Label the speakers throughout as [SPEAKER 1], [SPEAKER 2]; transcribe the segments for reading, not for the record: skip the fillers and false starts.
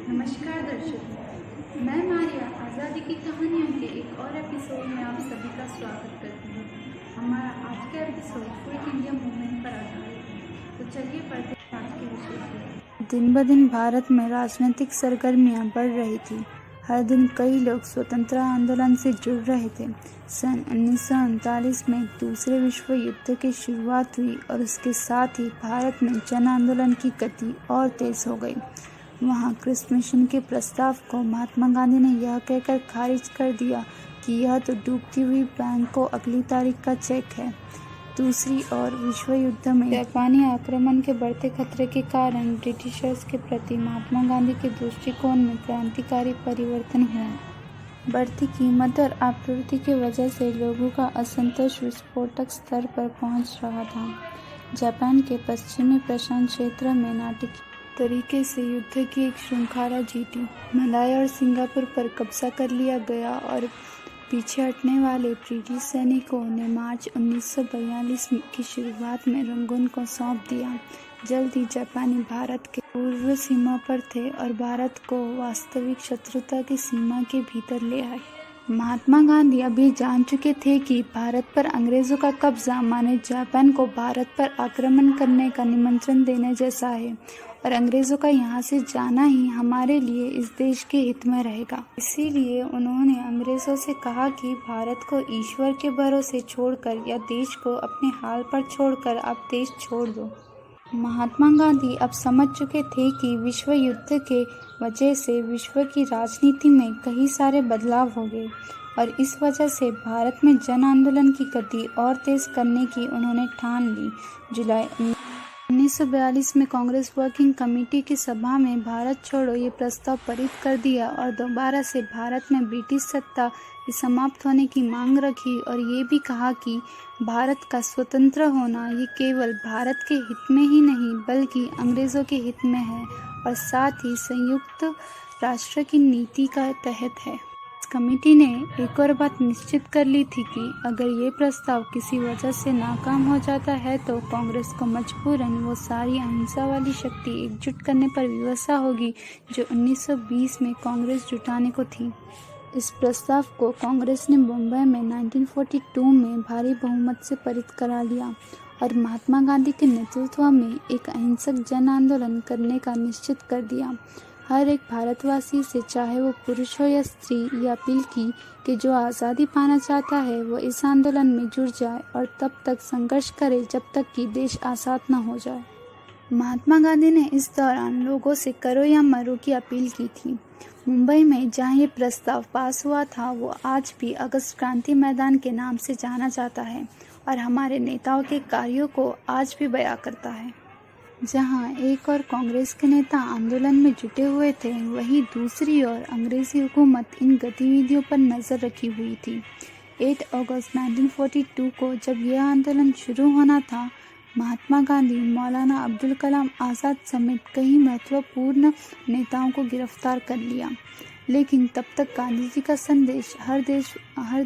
[SPEAKER 1] नमस्कार दर्शकों, मैं मारिया आज़ादी की कहानियों के एक और एपिसोड में आप सभी का स्वागत करती हूँ। हमारा आज का एपिसोड क्विट इंडिया मूवमेंट पर आधारित है। तो चलिए पढ़ते हैं आज के विषय को। दिन ब दिन भारत में राजनीतिक सरगर्मियाँ बढ़ रही थी। हर दिन कई लोग स्वतंत्रता आंदोलन से जुड़ रहे थे। सन 1939 में दूसरे विश्व युद्ध की शुरुआत हुई और उसके साथ ही भारत में जन आंदोलन की गति और तेज हो गई। वहाँ क्रिस्ट मिशन के प्रस्ताव को महात्मा गांधी ने यह कहकर खारिज कर दिया कि यह तो डूबती हुई बैंक को अगली तारीख का चेक है। दूसरी ओर विश्व युद्ध में जापानी आक्रमण के बढ़ते खतरे के कारण ब्रिटिशर्स के प्रति महात्मा गांधी के दृष्टिकोण में क्रांतिकारी परिवर्तन हुआ। बढ़ती कीमत और आपूर्ति की वजह से लोगों का असंतोष विस्फोटक स्तर पर पहुंच रहा था। जापान के पश्चिमी प्रशांत क्षेत्र में नाटकीय तरीके से युद्ध की एक श्रृंखला जीती। मलाया और सिंगापुर पर कब्जा कर लिया गया और पीछे हटने वाले ब्रिटिश सैनिकों ने मार्च 1942 की शुरुआत में रंगून को सौंप दिया। जल्द ही जापानी भारत के पूर्व सीमा पर थे और भारत को वास्तविक शत्रुता की सीमा के भीतर ले आए। महात्मा गांधी अभी जान चुके थे कि भारत पर अंग्रेजों का कब्जा माने जापान को भारत पर आक्रमण करने का निमंत्रण देने जैसा है और अंग्रेजों का यहाँ से जाना ही हमारे लिए इस देश के हित में रहेगा। इसीलिए उन्होंने अंग्रेजों से कहा कि भारत को ईश्वर के भरोसे छोड़कर या देश को अपने हाल पर छोड़कर आप देश छोड़ दो। महात्मा गांधी अब समझ चुके थे कि विश्व युद्ध के वजह से विश्व की राजनीति में कई सारे बदलाव हो गए और इस वजह से भारत में जन आंदोलन की गति और तेज करने की उन्होंने ठान ली। जुलाई 1942 में कांग्रेस वर्किंग कमेटी की सभा में भारत छोड़ो ये प्रस्ताव पारित कर दिया और दोबारा से भारत में ब्रिटिश सत्ता की समाप्त होने की मांग रखी और ये भी कहा कि भारत का स्वतंत्र होना ये केवल भारत के हित में ही नहीं बल्कि अंग्रेज़ों के हित में है और साथ ही संयुक्त राष्ट्र की नीति का तहत है। कमेटी ने एक और बात निश्चित कर ली थी कि अगर ये प्रस्ताव किसी वजह से नाकाम हो जाता है तो कांग्रेस को मजबूरन वो सारी अहिंसा वाली शक्ति एकजुट करने पर विवशा होगी जो 1920 में कांग्रेस जुटाने को थी। इस प्रस्ताव को कांग्रेस ने मुंबई में 1942 में भारी बहुमत से पारित करा लिया और महात्मा गांधी के नेतृत्व में एक अहिंसक जन आंदोलन करने का निश्चित कर दिया। हर एक भारतवासी से चाहे वो पुरुष हो या स्त्री ये अपील की कि जो आज़ादी पाना चाहता है वो इस आंदोलन में जुड़ जाए और तब तक संघर्ष करे जब तक कि देश आज़ाद न हो जाए। महात्मा गांधी ने इस दौरान लोगों से करो या मरो की अपील की थी। मुंबई में जहाँ ये प्रस्ताव पास हुआ था वो आज भी अगस्त क्रांति मैदान के नाम से जाना जाता है और हमारे नेताओं के कार्यों को आज भी बयां करता है। जहाँ एक और कांग्रेस के नेता आंदोलन में जुटे हुए थे वहीं दूसरी ओर अंग्रेजी हुकूमत इन गतिविधियों पर नज़र रखी हुई थी। 8 अगस्त 1942 को जब यह आंदोलन शुरू होना था महात्मा गांधी मौलाना अब्दुल कलाम आज़ाद समेत कई महत्वपूर्ण नेताओं को गिरफ्तार कर लिया, लेकिन तब तक गांधी जी का संदेश हर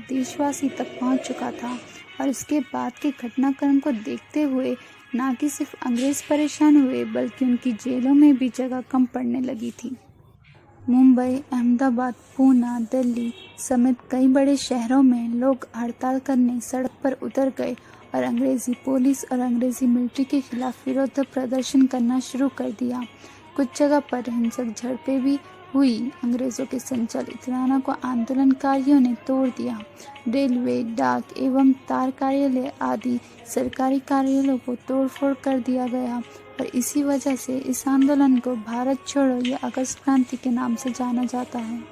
[SPEAKER 1] देशवासी तक पहुंच चुका था और इसके बाद के घटनाक्रम को देखते हुए न कि सिर्फ अंग्रेज परेशान हुए बल्कि उनकी जेलों में भी जगह कम पड़ने लगी थी। मुंबई, अहमदाबाद, पूना, दिल्ली समेत कई बड़े शहरों में लोग हड़ताल करने सड़क पर उतर गए और अंग्रेजी पुलिस और अंग्रेजी मिलिट्री के खिलाफ विरोध प्रदर्शन करना शुरू कर दिया। कुछ जगह पर हिंसक झड़पें भी हुई। अंग्रेज़ों के संचालित रैना को आंदोलनकारियों ने तोड़ दिया। रेलवे, डाक एवं तार कार्यालय आदि सरकारी कार्यालयों को तोड़फोड़ कर दिया गया और इसी वजह से इस आंदोलन को भारत छोड़ो या अगस्त क्रांति के नाम से जाना जाता है।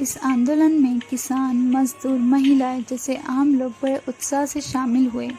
[SPEAKER 1] इस आंदोलन में किसान, मजदूर, महिलाएं जैसे आम लोग बड़े उत्साह से शामिल हुए।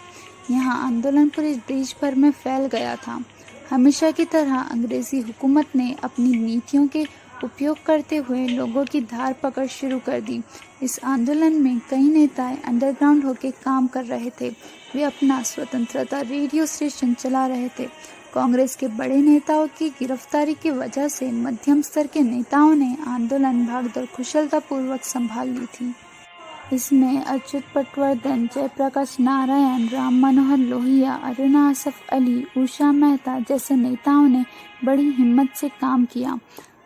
[SPEAKER 1] यहाँ आंदोलन पूरे देश भर में फैल गया था। हमेशा की तरह अंग्रेजी हुकूमत ने अपनी नीतियों के उपयोग करते हुए लोगों की धार पकड़ शुरू कर दी। इस आंदोलन में कई नेताएं अंडरग्राउंड होकर काम कर रहे थे। वे अपना स्वतंत्रता रेडियो स्टेशन चला रहे थे। कांग्रेस के बड़े नेताओं की गिरफ्तारी की वजह से मध्यम स्तर के नेताओं ने आंदोलन भागदौड़ कुशलतापूर्वक संभाल ली थी। इसमें अच्युत पटवर्धन, जयप्रकाश नारायण, राम मनोहर लोहिया, अरुणा असफ अली, उषा मेहता जैसे नेताओं ने बड़ी हिम्मत से काम किया।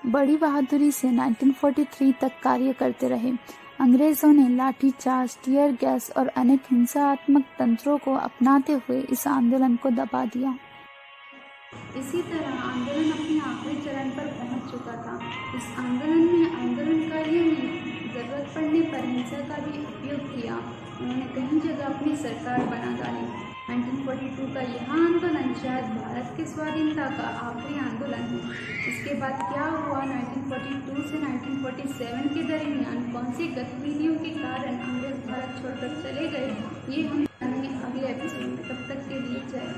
[SPEAKER 1] बड़ी बहादुरी से 1943 तक कार्य करते रहे। अंग्रेजों ने लाठीचार्ज, टीयर गैस और अनेक हिंसात्मक तंत्रों को अपनाते हुए इस आंदोलन को दबा दिया। इसी तरह आंदोलन अपने आखिरी चरण पर पहुंच चुका था। इस आंदोलन में आंदोलनकारियों ने जरूरत पड़ने पर हिंसा का भी उपयोग किया। उन्होंने कई जगह अपनी सरकार बना डाली। 1942 का यह आंदोलन शायद भारत की स्वाधीनता का आखिरी आंदोलन है। इसके बाद क्या हुआ, 1942 से 1947 के दरमियान कौन सी गतिविधियों के कारण अंग्रेज भारत छोड़कर चले गए, ये हम जानेंगे अगले एपिसोड में। तब तक के लिए जय।